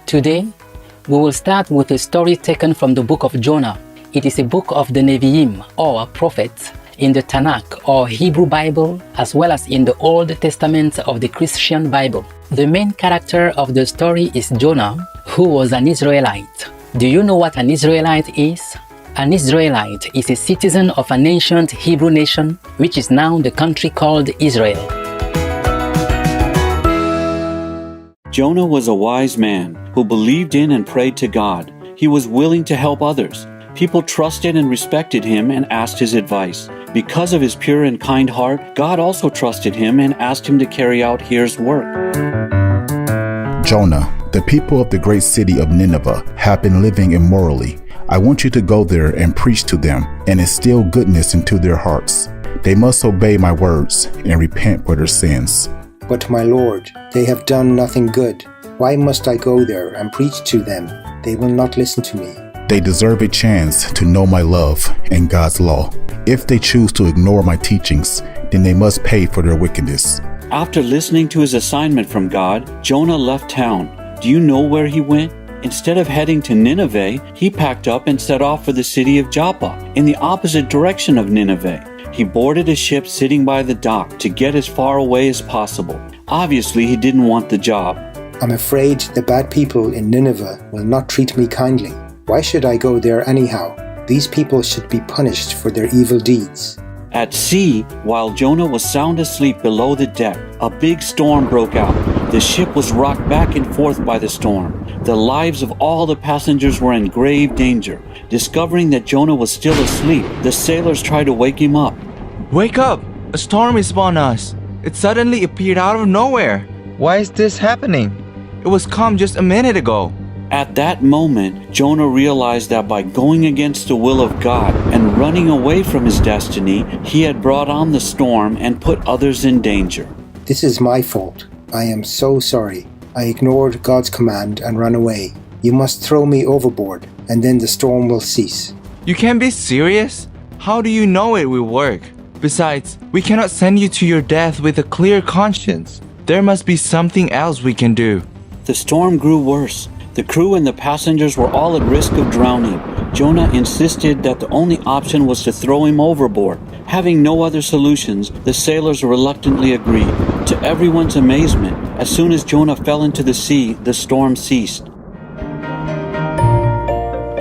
Today, we will start with a story taken from the book of Jonah. It is a book of the Nevi'im, or prophets, in the Tanakh, or Hebrew Bible, as well as in the Old Testament of the Christian Bible. The main character of the story is Jonah, who was an Israelite. Do you know what an Israelite is? An Israelite is a citizen of an ancient Hebrew nation, which is now the country called Israel. Jonah was a wise man who believed in and prayed to God. He was willing to help others. People trusted and respected him and asked his advice. Because of his pure and kind heart, God also trusted him and asked him to carry out his work. Jonah, the people of the great city of Nineveh have been living immorally. I want you to go there and preach to them and instill goodness into their hearts. They must obey my words and repent for their sins. But my Lord, they have done nothing good. Why must I go there and preach to them? They will not listen to me. They deserve a chance to know my love and God's law. If they choose to ignore my teachings, then they must pay for their wickedness. After listening to his assignment from God, Jonah left town. Do you know where he went? Instead of heading to Nineveh, he packed up and set off for the city of Joppa, in the opposite direction of Nineveh. He boarded a ship sitting by the dock to get as far away as possible. Obviously, he didn't want the job. I'm afraid the bad people in Nineveh will not treat me kindly. Why should I go there anyhow? These people should be punished for their evil deeds. At sea, while Jonah was sound asleep below the deck, a big storm broke out. The ship was rocked back and forth by the storm. The lives of all the passengers were in grave danger. Discovering that Jonah was still asleep, the sailors tried to wake him up. Wake up! A storm is upon us. It suddenly appeared out of nowhere. Why is this happening? It was calm just a minute ago. At that moment, Jonah realized that by going against the will of God and running away from his destiny, he had brought on the storm and put others in danger. This is my fault. I am so sorry. I ignored God's command and ran away. You must throw me overboard, and then the storm will cease. You can't be serious? How do you know it will work? Besides, we cannot send you to your death with a clear conscience. There must be something else we can do. The storm grew worse. The crew and the passengers were all at risk of drowning. Jonah insisted that the only option was to throw him overboard. Having no other solutions, the sailors reluctantly agreed. To everyone's amazement, as soon as Jonah fell into the sea, the storm ceased.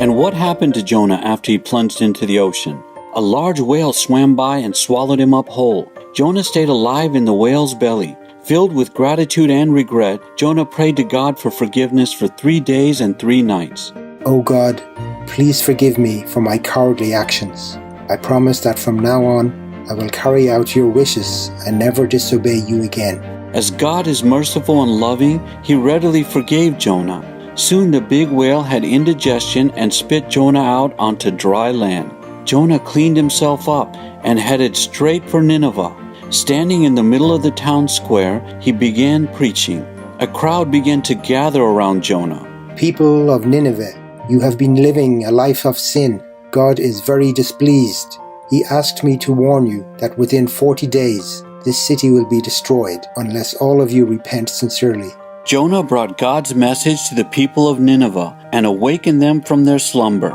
And what happened to Jonah after he plunged into the ocean? A large whale swam by and swallowed him up whole. Jonah stayed alive in the whale's belly. Filled with gratitude and regret, Jonah prayed to God for forgiveness for 3 days and 3 nights. Oh God, please forgive me for my cowardly actions. I promise that from now on, I will carry out your wishes and never disobey you again. As God is merciful and loving, he readily forgave Jonah. Soon the big whale had indigestion and spit Jonah out onto dry land. Jonah cleaned himself up and headed straight for Nineveh. Standing in the middle of the town square, he began preaching. A crowd began to gather around Jonah. People of Nineveh, you have been living a life of sin. God is very displeased. He asked me to warn you that within 40 days, this city will be destroyed unless all of you repent sincerely. Jonah brought God's message to the people of Nineveh and awakened them from their slumber.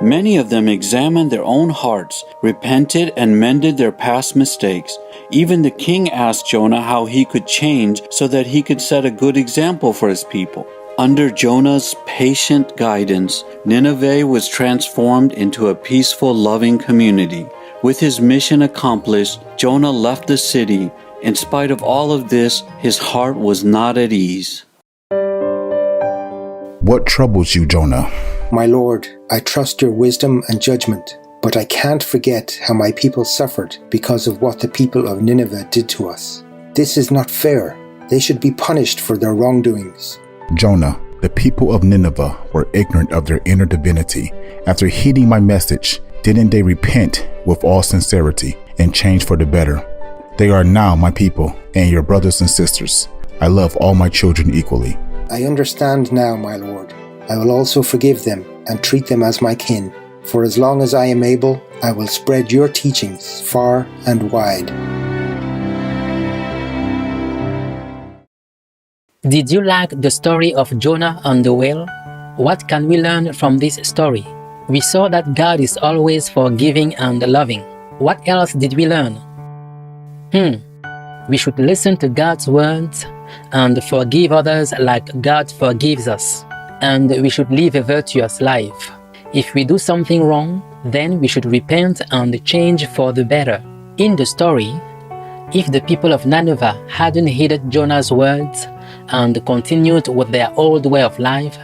Many of them examined their own hearts, repented, and mended their past mistakes. Even the king asked Jonah how he could change so that he could set a good example for his people. Under Jonah's patient guidance, Nineveh was transformed into a peaceful, loving community. With his mission accomplished, Jonah left the city. In spite of all of this, his heart was not at ease. What troubles you, Jonah? My Lord, I trust your wisdom and judgment, but I can't forget how my people suffered because of what the people of Nineveh did to us. This is not fair. They should be punished for their wrongdoings. Jonah, the people of Nineveh were ignorant of their inner divinity. After heeding my message, didn't they repent with all sincerity and change for the better? They are now my people and your brothers and sisters. I love all my children equally. I understand now, my Lord. I will also forgive them and treat them as my kin. For as long as I am able, I will spread your teachings far and wide. Did you like the story of Jonah and the whale? What can we learn from this story? We saw that God is always forgiving and loving. What else did we learn? We should listen to God's words and forgive others like God forgives us. And we should live a virtuous life. If we do something wrong, then we should repent and change for the better. In the story, if the people of Nineveh hadn't heeded Jonah's words and continued with their old way of life,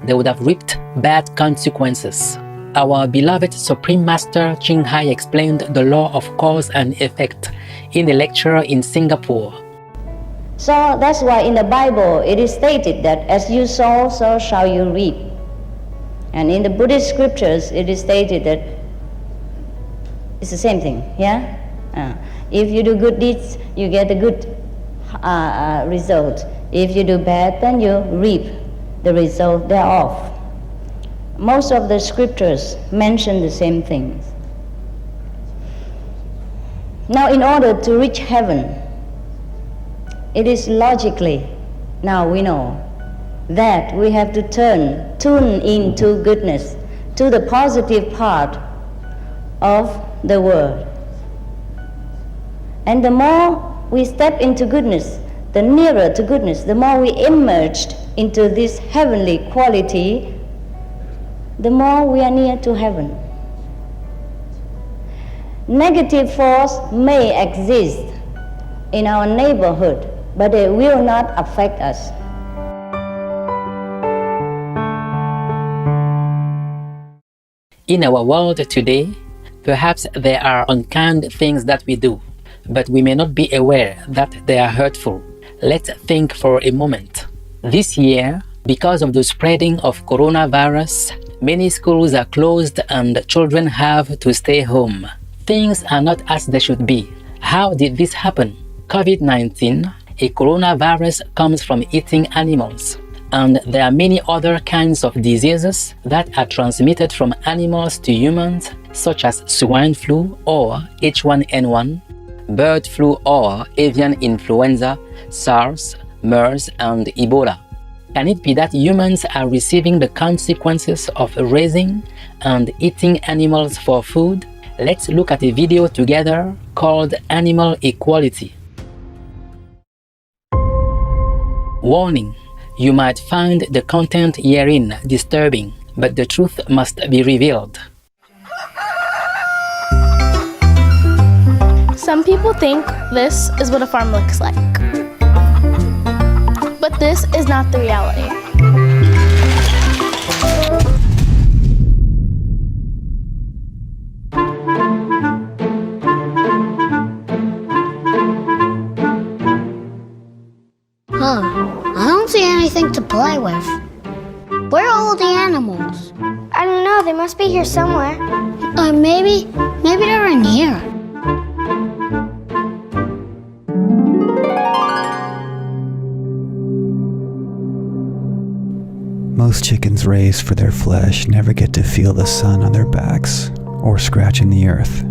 they would have reaped bad consequences. Our beloved Supreme Master THANH Hntem explained the law of cause and effect in a lecture in Singapore. So that's why in the Bible it is stated that as you sow, so shall you reap. And in the Buddhist scriptures it is stated that it's the same thing, yeah? If you do good deeds, you get a good result. If you do bad, then you reap the result thereof. Most of the scriptures mention the same things. Now, in order to reach heaven, it is logically, now we know, that we have to tune into goodness, to the positive part of the world. And the more we step into goodness, the nearer to goodness, the more we emerged into this heavenly quality, the more we are near to heaven. Negative force may exist in our neighborhood, but they will not affect us. In our world today, perhaps there are unkind things that we do, but we may not be aware that they are hurtful. Let's think for a moment. This year, because of the spreading of coronavirus, many schools are closed and children have to stay home. Things are not as they should be. How did this happen? COVID-19, a coronavirus, comes from eating animals. And there are many other kinds of diseases that are transmitted from animals to humans, such as swine flu or H1N1, bird flu or avian influenza, SARS, MERS, and Ebola. Can it be that humans are receiving the consequences of raising and eating animals for food? Let's look at a video together called Animal Equality. Warning: you might find the content herein disturbing, but the truth must be revealed. Some people think this is what a farm looks like. But this is not the reality. I don't see anything to play with. Where are all the animals? I don't know, they must be here somewhere. Maybe they're in here. Most chickens raised for their flesh never get to feel the sun on their backs or scratching the earth.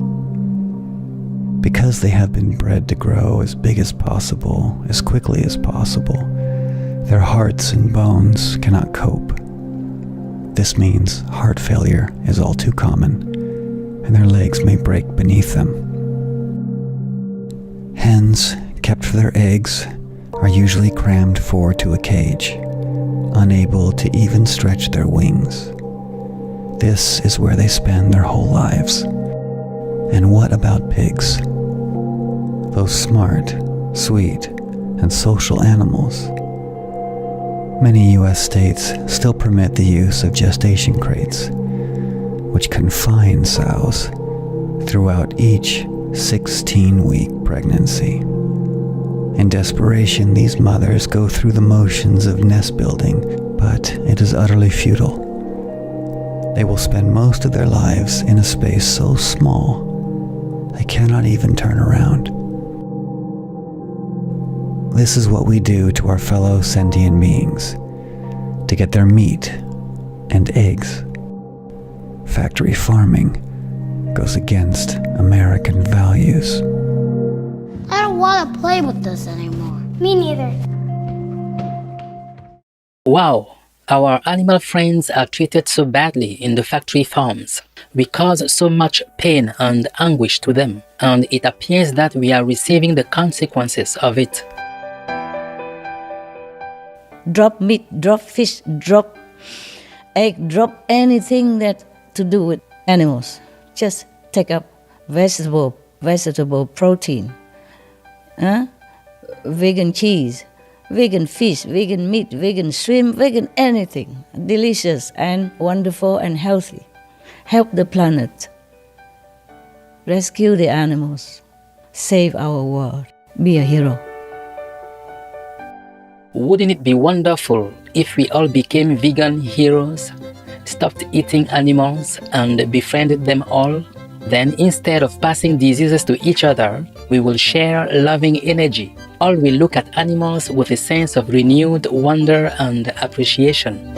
Because they have been bred to grow as big as possible, as quickly as possible, their hearts and bones cannot cope. This means heart failure is all too common, and their legs may break beneath them. Hens, kept for their eggs, are usually crammed four to a cage, unable to even stretch their wings. This is where they spend their whole lives. And what about pigs? Those smart, sweet, and social animals. Many U.S. states still permit the use of gestation crates, which confine sows throughout each 16-week pregnancy. In desperation, these mothers go through the motions of nest building, but it is utterly futile. They will spend most of their lives in a space so small, they cannot even turn around. This is what we do to our fellow sentient beings, to get their meat and eggs. Factory farming goes against American values. I don't want to play with this anymore. Me neither. Wow, our animal friends are treated so badly in the factory farms. We cause so much pain and anguish to them, and it appears that we are receiving the consequences of it. Drop meat, drop fish, drop egg, drop anything that to do with animals. Just take up vegetable protein, vegan cheese, vegan fish, vegan meat, vegan shrimp, vegan anything. Delicious and wonderful and healthy. Help the planet. Rescue the animals. Save our world. Be a hero. Wouldn't it be wonderful if we all became vegan heroes, stopped eating animals, and befriended them all? Then instead of passing diseases to each other, we will share loving energy. All will look at animals with a sense of renewed wonder and appreciation.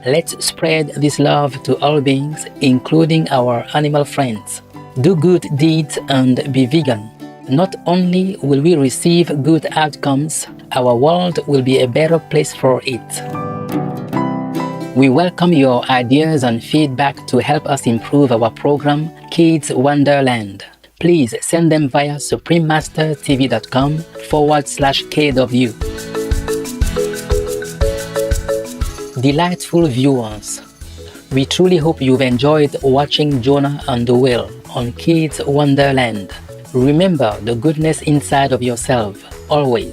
Let's spread this love to all beings, including our animal friends. Do good deeds and be vegan. Not only will we receive good outcomes, our world will be a better place for it. We welcome your ideas and feedback to help us improve our program, Kids Wonderland. Please send them via suprememastertv.com/KW. Delightful viewers, we truly hope you've enjoyed watching Jonah and the whale on Kids Wonderland. Remember the goodness inside of yourself, always.